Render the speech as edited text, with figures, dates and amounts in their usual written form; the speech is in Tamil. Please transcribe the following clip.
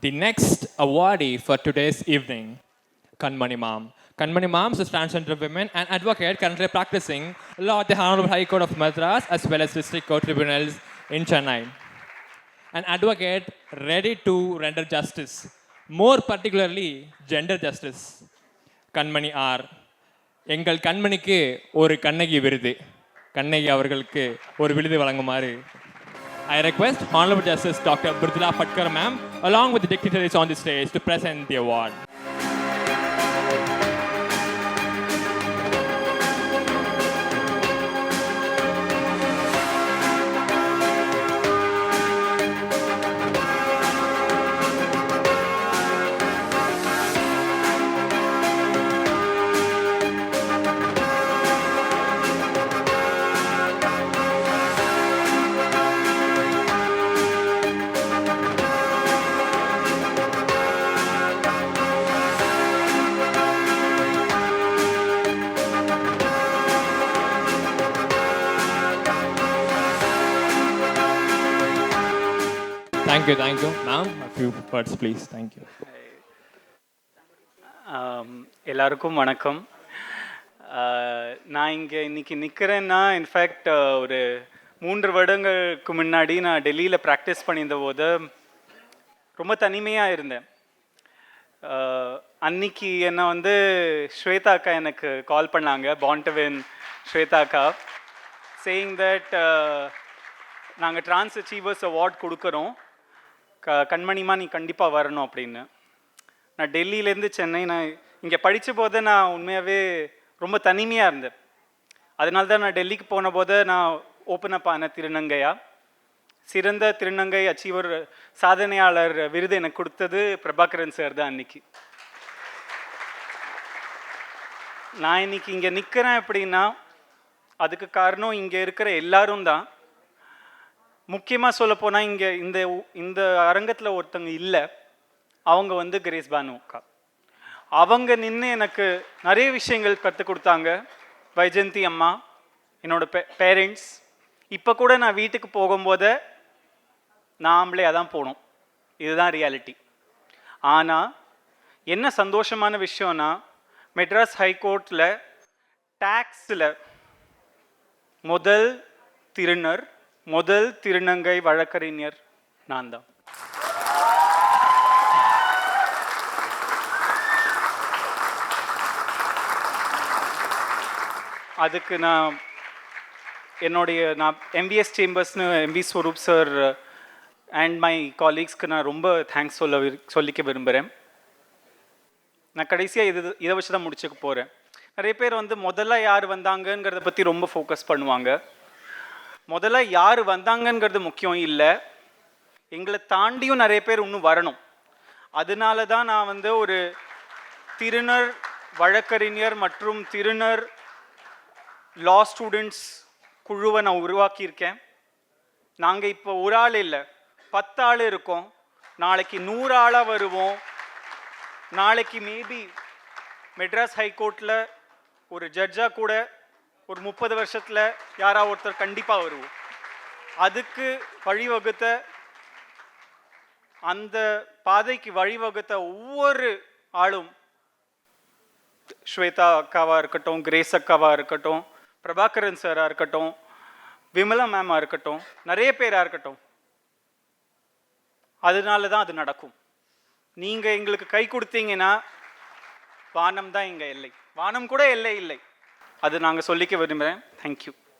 The next awardee for today's evening, Kanmani Ma'am. Kanmani Ma'am is a transgender woman and advocate currently practicing law at the Honorable High Court of Madras as well as District Court tribunals in Chennai. An advocate ready to render justice, more particularly gender justice. Kanmani R. எங்கள் கண்மணிக்கு ஒரு கண்ணகி விருது, கண்ணகி அவர்களுக்கு ஒரு விருது வழங்குமாறு I request Honorable Justice Dr. Mridula Phatkar ma'am along with the dignitaries on the stage to present the award. Thank you, ma'am. A few words, please. Thank you. எல்லாருக்கும் வணக்கம். நான் இங்கே இன்னைக்கு நிற்கிறேன்னா இன்ஃபேக்ட் ஒரு 3 வருடங்களுக்கு முன்னாடி நான் டெல்லியில் ப்ராக்டிஸ் பண்ணியிருந்த போது ரொம்ப தனிமையாக இருந்தேன். அன்னைக்கு என்னை வந்து ஸ்வேதா அக்கா எனக்கு கால் பண்ணாங்க, பாண்டவின் ஸ்வேதா அக்கா, சேயிங் தட் நாங்கள் ட்ரான்ஸ் அச்சீவர்ஸ் அவார்ட் கொடுக்குறோம், கண்மணிமா நீ கண்டிப்பாக வரணும் அப்படின்னு. நான் டெல்லியிலேருந்து சென்னை, நான் இங்கே படித்த போது நான் உண்மையாகவே ரொம்ப தனிமையாக இருந்தேன். அதனால தான் நான் டெல்லிக்கு போன போது நான் ஓப்பன் அப் ஆன திருநங்கையா. சிறந்த திருநங்கை அச்சீவர் சாதனையாளர் விருது எனக்கு கொடுத்தது பிரபாகரன் சார் தான் அன்னைக்கு. நான் இன்னைக்கு இங்கே நிற்கிறேன் அப்படின்னா அதுக்கு காரணம் இங்கே இருக்கிற எல்லாரும் தான். முக்கியமாக சொல்லப்போனால் இங்கே இந்த அரங்கத்தில் ஒருத்தங்க இல்லை, அவங்க வந்து கிரேஸ் பானு அக்கா. அவங்க நின்று எனக்கு நிறைய விஷயங்கள் கற்றுக் கொடுத்தாங்க. வைஜெயந்தி அம்மா, என்னோட பேரண்ட்ஸ். இப்போ கூட நான் வீட்டுக்கு போகும்போது நாமளே அதான் போகணும், இதுதான் ரியாலிட்டி. ஆனால் என்ன சந்தோஷமான விஷயம்னா மெட்ராஸ் ஹைகோர்ட்டில் டேக்ஸில் முதல் திருநங்கை வழக்கறிஞர் நான் தான். அதுக்கு நான் எம்பிஎஸ் சேம்பர்ஸ்னு MP Swaroop sir and my காலீக்ஸ்க்கு நான் ரொம்ப தேங்க்ஸ் சொல்லிக்க விரும்புகிறேன். நான் கடைசியாக இதை வச்சு தான் முடிச்சுக்க போகிறேன். நிறைய பேர் வந்து முதல்ல யார் வந்தாங்கங்கிறத பற்றி ரொம்ப ஃபோக்கஸ் பண்ணுவாங்க. முதல்ல யார் வந்தாங்கங்கிறது முக்கியம் இல்லை, எங்களை தாண்டியும் நிறைய பேர் இன்னும் வரணும். அதனால தான் நான் வந்து ஒரு திருநர் வழக்கறிஞர் மற்றும் திருநர் லா ஸ்டூடெண்ட்ஸ் குழுவை நான் உருவாக்கியிருக்கேன். நாங்கள் இப்போ ஒரு ஆள் இல்லை, 10 ஆள் இருக்கோம். நாளைக்கு 100 ஆளாக வருவோம். நாளைக்கு மேபி மெட்ராஸ் ஹைகோர்ட்டில் ஒரு ஜட்ஜாக கூட ஒரு 30 வருஷத்தில் யாராவது ஒருத்தர் கண்டிப்பாக வருவோம். அதுக்கு வழிவகுத்த, அந்த பாதைக்கு வழிவகுத்த ஒவ்வொரு ஆளும், ஸ்வேதா அக்காவாக இருக்கட்டும், கிரேஸ் அக்காவாக இருக்கட்டும், பிரபாகரன் சாராக இருக்கட்டும், விமலா மேமாக இருக்கட்டும், நிறைய பேராக இருக்கட்டும், அதனால தான் அது நடக்கும். நீங்கள் எங்களுக்கு கை கொடுத்தீங்கன்னா வானம் தான் எங்கள் எல்லை. வானம் கூட எல்லை இல்லை, அது நாங்கள் சொல்லிக்க விரும்புகிறேன். தேங்க்யூ.